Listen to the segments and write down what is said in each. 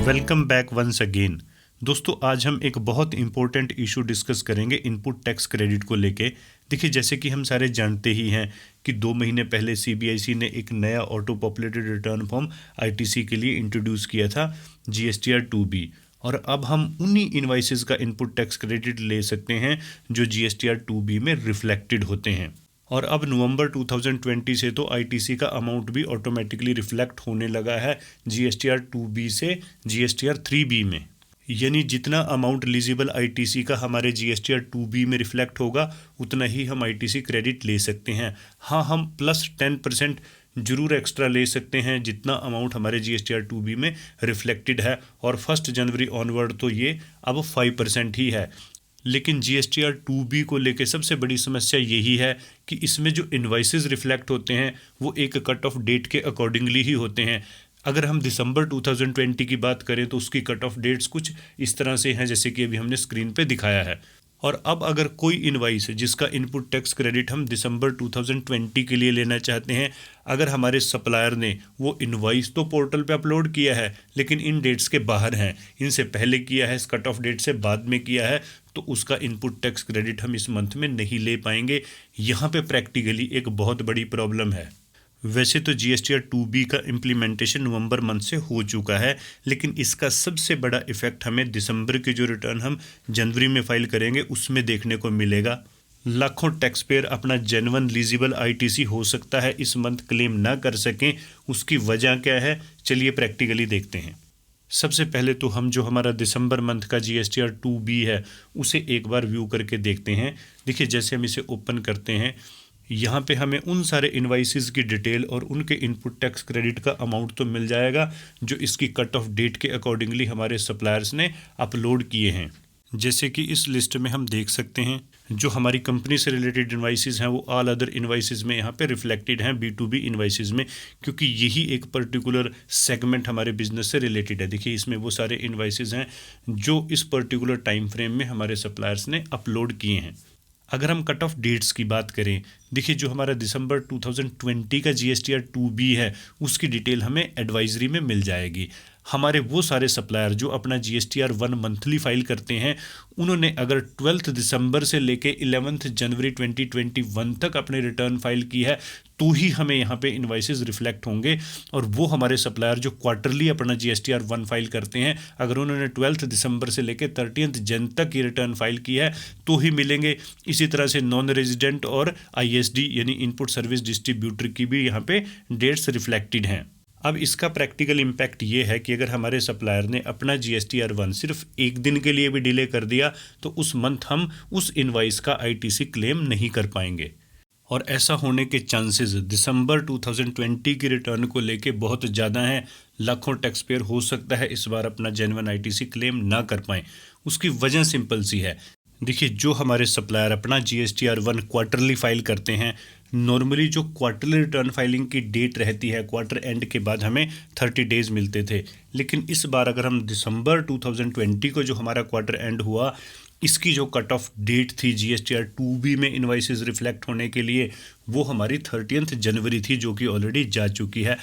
Welcome back once again. दोस्तों, आज हम एक बहुत इंपॉर्टेंट इशू डिस्कस करेंगे इनपुट टैक्स क्रेडिट को लेके। देखिए, जैसे कि हम सारे जानते ही हैं कि 2 महीने पहले सीबीआईसी ने एक नया auto populated return form ITC के लिए इंट्रोड्यूस किया था, जीएसटीआर 2B। और अब हम उन्हीं इनवाइसेस का इनपुट टैक्स क्रेडिट ले सकते हैं जो जीएसटीआर 2B में रिफ्लेक्टेड होते हैं। और अब नवंबर 2020 से तो आईटीसी का अमाउंट भी ऑटोमेटिकली रिफ्लेक्ट होने लगा है जीएसटीआर 2B से जीएसटीआर 3B में। यानी जितना अमाउंट एलिजिबल आईटीसी का हमारे जीएसटीआर 2B में रिफ्लेक्ट होगा, उतना ही हम आईटीसी क्रेडिट ले सकते हैं। हाँ, हम प्लस 10% जरूर एक्स्ट्रा ले सकते हैं जितना अमाउंट हमारे जीएसटीआर 2B में रिफ्लेक्टेड है, और 1 जनवरी ऑनवर्ड तो ये अब 5% ही है। लेकिन जीएसटीआर 2B को लेके सबसे बड़ी समस्या यही है कि इसमें जो इनवाइसेस रिफ्लेक्ट होते हैं वो एक कट ऑफ डेट के अकॉर्डिंगली ही होते हैं। अगर हम दिसंबर 2020 की बात करें तो उसकी कट ऑफ डेट्स कुछ इस तरह से हैं जैसे कि अभी हमने स्क्रीन पे दिखाया है। और अब अगर कोई इनवाइस जिसका इनपुट टैक्स क्रेडिट हम दिसंबर 2020 के लिए लेना चाहते हैं, अगर हमारे सप्लायर ने वो इनवाइस तो पोर्टल पे अपलोड किया है लेकिन इन डेट्स के बाहर हैं, इनसे पहले किया है, इस कट ऑफ डेट से बाद में किया है, तो उसका इनपुट टैक्स क्रेडिट हम इस मंथ में नहीं ले पाएंगे। यहाँ पे प्रैक्टिकली एक बहुत बड़ी प्रॉब्लम है। वैसे तो जीएसटीआर 2B का इम्प्लीमेंटेशन नवंबर मंथ से हो चुका है, लेकिन इसका सबसे बड़ा इफेक्ट हमें दिसंबर के जो रिटर्न हम जनवरी में फाइल करेंगे उसमें देखने को मिलेगा। लाखों टैक्स पेयर अपना जेन्युइन एलिजिबल आईटीसी हो सकता है इस मंथ क्लेम ना कर सकें। उसकी वजह क्या है, चलिए प्रैक्टिकली देखते हैं। सबसे पहले तो हम जो हमारा दिसंबर मंथ का जीएसटीआर 2B है उसे एक बार व्यू करके देखते हैं। देखिए, जैसे हम इसे ओपन करते हैं, यहाँ पे हमें उन सारे इनवाइसेस की डिटेल और उनके इनपुट टैक्स क्रेडिट का अमाउंट तो मिल जाएगा जो इसकी कट ऑफ डेट के अकॉर्डिंगली हमारे सप्लायर्स ने अपलोड किए हैं। जैसे कि इस लिस्ट में हम देख सकते हैं जो हमारी कंपनी से रिलेटेड इनवाइसेस हैं वो ऑल अदर इनवाइसेस में यहाँ पे रिफ्लेक्टेड हैं B2B इनवाइसेस में, क्योंकि यही एक पर्टिकुलर सेगमेंट हमारे बिजनेस से रिलेटेड है। देखिए, इसमें वो सारे इनवाइसेस हैं जो इस पर्टिकुलर टाइम फ्रेम में हमारे सप्लायर्स ने अपलोड किए हैं। अगर हम कट ऑफ डेट्स की बात करें, देखिए जो हमारा दिसंबर 2020 का जीएसटीआर 2B है उसकी डिटेल हमें एडवाइजरी में मिल जाएगी। हमारे वो सारे सप्लायर जो अपना जीएसटीआर 1 मंथली फाइल करते हैं, उन्होंने अगर 12 दिसंबर से लेके 11 जनवरी 2021 तक अपने रिटर्न फाइल की है तो ही हमें यहाँ पे इनवाइसेस रिफ्लेक्ट होंगे। और वो हमारे सप्लायर जो क्वार्टरली अपना जीएसटीआर 1 फाइल करते हैं, अगर उन्होंने 12 दिसंबर से लेके 30 जन तक ये रिटर्न फाइल की है तो ही मिलेंगे। इसी तरह से नॉन रेजिडेंट और आईएसडी यानी इनपुट सर्विस डिस्ट्रीब्यूटर की भी यहाँ पे डेट्स रिफ्लेक्टेड हैं। अब इसका प्रैक्टिकल इम्पैक्ट ये है कि अगर हमारे सप्लायर ने अपना जीएसटीआर 1 सिर्फ एक दिन के लिए भी डिले कर दिया तो उस मंथ हम उस इनवाइस का आईटीसी क्लेम नहीं कर पाएंगे। और ऐसा होने के चांसेस दिसंबर 2020 की रिटर्न को लेके बहुत ज़्यादा हैं। लाखों टैक्स पेयर हो सकता है इस बार अपना जेन्युइन आईटीसी क्लेम ना कर पाएँ। उसकी वजह सिंपल सी है। देखिए, जो हमारे सप्लायर अपना जीएसटीआर 1 क्वार्टरली फाइल करते हैं, नॉर्मली जो क्वार्टरली रिटर्न फाइलिंग की डेट रहती है क्वार्टर एंड के बाद हमें 30 डेज़ मिलते थे। लेकिन इस बार अगर हम दिसंबर 2020 को जो हमारा क्वार्टर एंड हुआ, इसकी जो कट ऑफ डेट थी जीएसटीआर 2B में इनवाइसेस रिफ्लेक्ट होने के लिए, वो हमारी 30 जनवरी थी, जो कि ऑलरेडी जा चुकी है।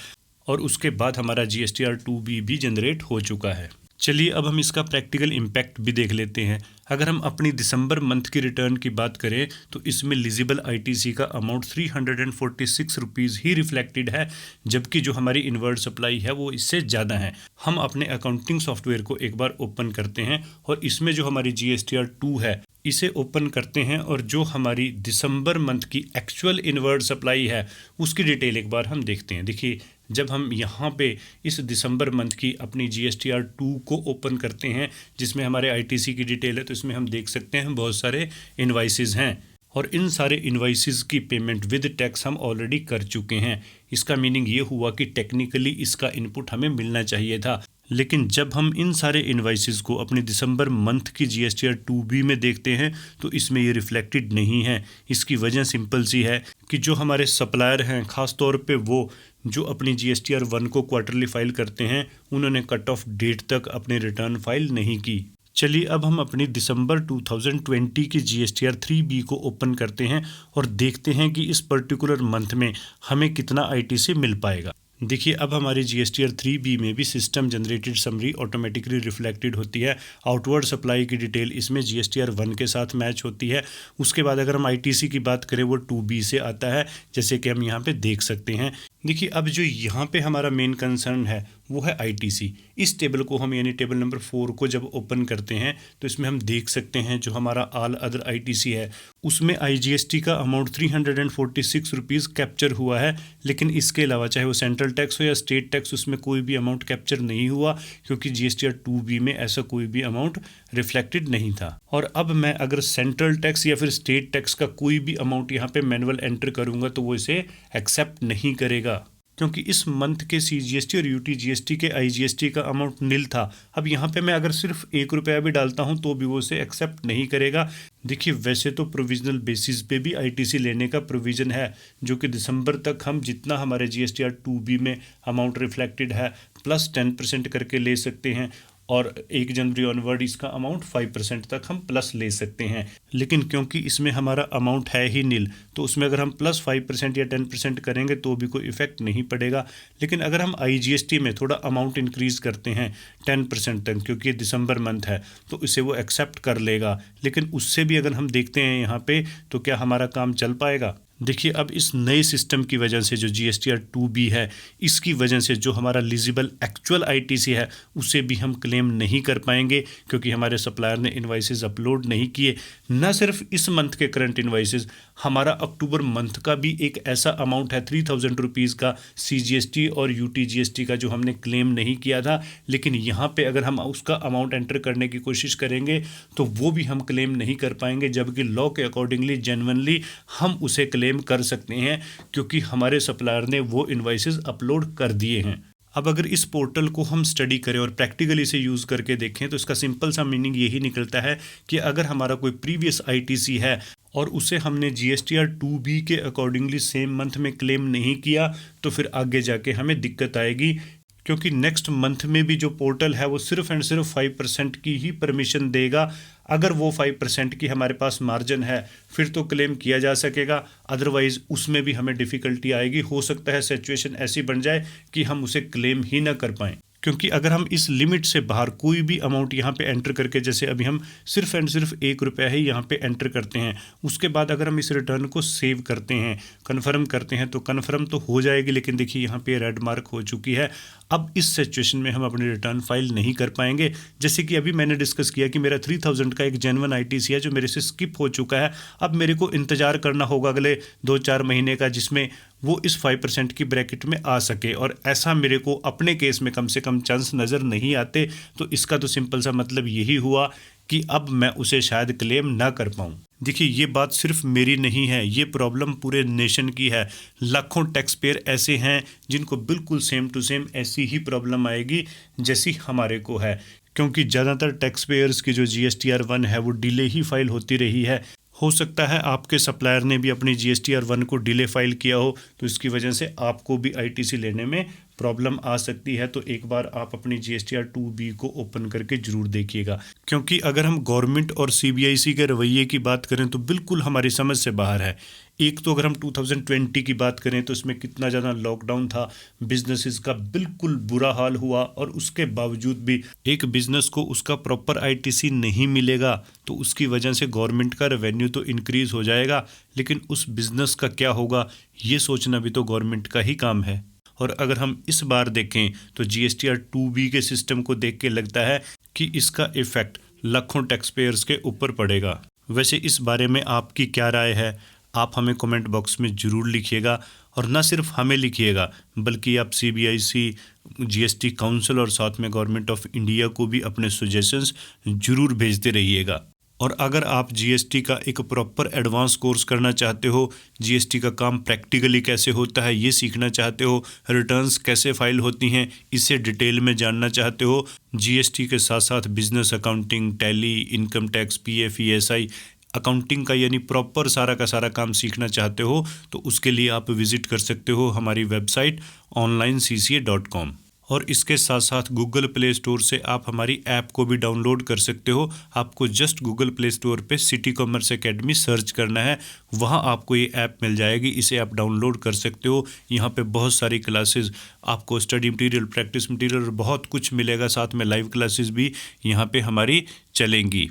और उसके बाद हमारा जीएसटीआर 2B भी जनरेट हो चुका है। चलिए अब हम इसका प्रैक्टिकल इम्पैक्ट भी देख लेते हैं। अगर हम अपनी दिसंबर मंथ की रिटर्न की बात करें तो इसमें एलिजिबल आईटीसी का अमाउंट 346 रुपीज़ ही रिफ्लेक्टेड है, जबकि जो हमारी इनवर्ड सप्लाई है वो इससे ज़्यादा है। हम अपने अकाउंटिंग सॉफ्टवेयर को एक बार ओपन करते हैं और इसमें जो हमारी जीएसटीआर 2 है इसे ओपन करते हैं और जो हमारी दिसंबर मंथ की एक्चुअल इनवर्ड सप्लाई है उसकी डिटेल एक बार हम देखते हैं। देखिए, जब हम यहाँ पे इस दिसंबर मंथ की अपनी जीएसटीआर 2 को ओपन करते हैं जिसमें हमारे आईटीसी की डिटेल है, तो इसमें हम देख सकते हैं बहुत सारे इनवाइसेस हैं और इन सारे इनवाइसेस की पेमेंट विद टैक्स हम ऑलरेडी कर चुके हैं। इसका मीनिंग ये हुआ कि टेक्निकली इसका इनपुट हमें मिलना चाहिए था। लेकिन जब हम इन सारे इनवाइसेस को अपने दिसंबर मंथ की जीएसटीआर 2B में देखते हैं तो इसमें ये रिफ्लेक्टेड नहीं है। इसकी वजह सिंपल सी है कि जो हमारे सप्लायर हैं, ख़ास तौर पे वो जो अपनी जीएसटीआर 1 को क्वार्टरली फाइल करते हैं, उन्होंने कट ऑफ डेट तक अपनी रिटर्न फाइल नहीं की। चलिए अब हम अपनी दिसंबर 2020 की जीएसटीआर 3B को ओपन करते हैं और देखते हैं कि इस पर्टिकुलर मंथ में हमें कितना आईटीसी मिल पाएगा। देखिए अब हमारे GSTR 3B में भी system generated summary automatically reflected होती है। आउटवर्ड सप्लाई की डिटेल इसमें GSTR 1 के साथ मैच होती है। उसके बाद अगर हम ITC की बात करें वो 2B से आता है, जैसे कि हम यहाँ पे देख सकते हैं। देखिए अब जो यहाँ पे हमारा मेन कंसर्न है वो है ITC। इस टेबल को हम यानी टेबल नंबर 4 को जब ओपन करते हैं तो इसमें हम देख सकते हैं जो हमारा ऑल अदर ITC है उसमें IGST का अमाउंट 346 रुपीज़ कैप्चर हुआ है, लेकिन इसके अलावा चाहे वो सेंट्रल टैक्स हो या स्टेट टैक्स उसमें कोई भी अमाउंट कैप्चर नहीं हुआ, क्योंकि GSTR 2B में ऐसा कोई भी अमाउंट रिफ्लेक्टेड नहीं था। और अब मैं अगर सेंट्रल टैक्स या फिर स्टेट टैक्स का कोई भी अमाउंट यहाँ पे मैनुअल एंटर करूँगा तो वो इसे एक्सेप्ट नहीं करेगा, क्योंकि इस मंथ के CGST और UTGST के IGST का अमाउंट नील था। अब यहाँ पे मैं अगर सिर्फ 1 रुपया भी डालता हूँ तो भी वो उसे एक्सेप्ट नहीं करेगा। देखिए वैसे तो प्रोविजनल बेसिस पे भी ITC लेने का प्रोविज़न है, जो कि दिसंबर तक हम जितना हमारे GSTR 2B में अमाउंट रिफ्लेक्टेड है प्लस 10% करके ले सकते हैं, और 1 जनवरी ऑनवर्ड इसका अमाउंट 5% तक हम प्लस ले सकते हैं। लेकिन क्योंकि इसमें हमारा अमाउंट है ही नील, तो उसमें अगर हम प्लस 5% या 10% करेंगे तो भी कोई इफेक्ट नहीं पड़ेगा। लेकिन अगर हम IGST में थोड़ा अमाउंट इंक्रीज़ करते हैं 10% तक, क्योंकि ये दिसंबर मंथ है, तो इसे वो एक्सेप्ट कर लेगा। लेकिन उससे भी अगर हम देखते हैं यहाँ पे तो क्या हमारा काम चल पाएगा? देखिए अब इस नए सिस्टम की वजह से जो GSTR 2B है, इसकी वजह से जो हमारा एलिजिबल एक्चुअल ITC है उसे भी हम क्लेम नहीं कर पाएंगे, क्योंकि हमारे सप्लायर ने इनवाइसेस अपलोड नहीं किए। न सिर्फ इस मंथ के करंट इनवाइसेस, हमारा अक्टूबर मंथ का भी एक ऐसा अमाउंट है 3000 रुपीज़ का CGST और UTGST का जो हमने क्लेम नहीं किया था, लेकिन यहाँ पे अगर हम उसका अमाउंट एंटर करने की कोशिश करेंगे तो वो भी हम क्लेम नहीं कर पाएंगे, जबकि लॉ के अकॉर्डिंगली जेन्युइनली हम उसे क्लेम कर सकते हैं, क्योंकि हमारे सप्लायर ने वो इनवाइसेस अपलोड कर दिए हैं। अब अगर इस पोर्टल को हम स्टडी करें और प्रैक्टिकली इसे यूज़ करके देखें तो इसका सिंपल सा मीनिंग यही निकलता है कि अगर हमारा कोई प्रीवियस ITC है और उसे हमने GSTR 2B के अकॉर्डिंगली सेम मंथ में क्लेम नहीं किया तो फिर आगे जाके हमें दिक्कत आएगी, क्योंकि नेक्स्ट मंथ में भी जो पोर्टल है वो सिर्फ एंड सिर्फ 5% की ही परमिशन देगा। अगर वो 5% की हमारे पास मार्जिन है फिर तो क्लेम किया जा सकेगा, अदरवाइज़ उसमें भी हमें डिफ़िकल्टी आएगी। हो सकता है सिचुएशन ऐसी बन जाए कि हम उसे क्लेम ही ना कर पाएँ, क्योंकि अगर हम इस लिमिट से बाहर कोई भी अमाउंट यहाँ पे एंटर करके, जैसे अभी हम सिर्फ एंड सिर्फ 1 रुपया ही यहाँ पे एंटर करते हैं, उसके बाद अगर हम इस रिटर्न को सेव करते हैं, कन्फर्म करते हैं, तो कन्फर्म तो हो जाएगी, लेकिन देखिए यहाँ पे रेड मार्क हो चुकी है। अब इस सिचुएशन में हम अपनी रिटर्न फाइल नहीं कर पाएंगे। जैसे कि अभी मैंने डिस्कस किया कि मेरा 3000 का एक जेन्युइन ITC है जो मेरे से स्किप हो चुका है। अब मेरे को इंतज़ार करना होगा अगले 2-4 महीने का, जिसमें वो इस 5% की ब्रैकेट में आ सके, और ऐसा मेरे को अपने केस में कम से कम चांस नज़र नहीं आते। तो इसका तो सिंपल सा मतलब यही हुआ कि अब मैं उसे शायद क्लेम ना कर पाऊँ। देखिए ये बात सिर्फ मेरी नहीं है, ये प्रॉब्लम पूरे नेशन की है। लाखों टैक्स पेयर ऐसे हैं जिनको बिल्कुल सेम टू सेम ऐसी ही प्रॉब्लम आएगी जैसी हमारे को है, क्योंकि ज़्यादातर टैक्स पेयर्स की जो GSTR 1 है वो डिले ही फाइल होती रही है। हो सकता है आपके सप्लायर ने भी अपनी GSTR 1 को डिले फाइल किया हो, तो इसकी वजह से आपको भी ITC लेने में प्रॉब्लम आ सकती है। तो एक बार आप अपनी GSTR 2B को ओपन करके ज़रूर देखिएगा, क्योंकि अगर हम गवर्नमेंट और CBIC के रवैये की बात करें तो बिल्कुल हमारी समझ से बाहर है। एक तो अगर हम 2020 की बात करें तो इसमें कितना ज़्यादा लॉकडाउन था, बिजनेसेस का बिल्कुल बुरा हाल हुआ, और उसके बावजूद भी एक बिज़नेस को उसका प्रॉपर ITC नहीं मिलेगा तो उसकी वजह से गवर्नमेंट का रेवेन्यू तो इंक्रीज़ हो जाएगा, लेकिन उस बिज़नेस का क्या होगा ये सोचना भी तो गवर्नमेंट का ही काम है। और अगर हम इस बार देखें तो GSTR 2B के सिस्टम को देख के लगता है कि इसका इफ़ेक्ट लाखों टैक्स पेयर्स के ऊपर पड़ेगा। वैसे इस बारे में आपकी क्या राय है, आप हमें कमेंट बॉक्स में ज़रूर लिखिएगा, और ना सिर्फ हमें लिखिएगा बल्कि आप CBIC, GST काउंसिल और साथ में गवर्नमेंट ऑफ इंडिया को भी अपने सजेशंस ज़रूर भेजते रहिएगा। और अगर आप GST का एक प्रॉपर एडवांस कोर्स करना चाहते हो, GST का काम प्रैक्टिकली कैसे होता है ये सीखना चाहते हो, रिटर्न्स कैसे फाइल होती हैं इसे डिटेल में जानना चाहते हो, GST के साथ साथ business accounting, tally, income tax, PF, ESI accounting का यानी प्रॉपर सारा का सारा काम सीखना चाहते हो, तो उसके लिए आप विज़िट कर सकते हो हमारी वेबसाइट onlinecca.com। और इसके साथ साथ गूगल प्ले स्टोर से आप हमारी ऐप को भी डाउनलोड कर सकते हो। आपको जस्ट गूगल प्ले स्टोर पे सिटी कॉमर्स एकेडमी सर्च करना है, वहाँ आपको ये ऐप मिल जाएगी। इसे आप डाउनलोड कर सकते हो। यहाँ पे बहुत सारी क्लासेस, आपको स्टडी मटेरियल, प्रैक्टिस मटेरियल और बहुत कुछ मिलेगा। साथ में लाइव क्लासेस भी यहाँ पे हमारी चलेंगी।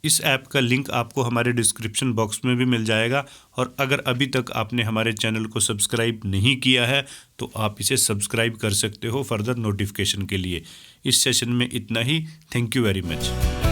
इस ऐप का लिंक आपको हमारे डिस्क्रिप्शन बॉक्स में भी मिल जाएगा। और अगर अभी तक आपने हमारे चैनल को सब्सक्राइब नहीं किया है तो आप इसे सब्सक्राइब कर सकते हो फर्दर नोटिफिकेशन के लिए। इस सेशन में इतना ही। Thank you very much.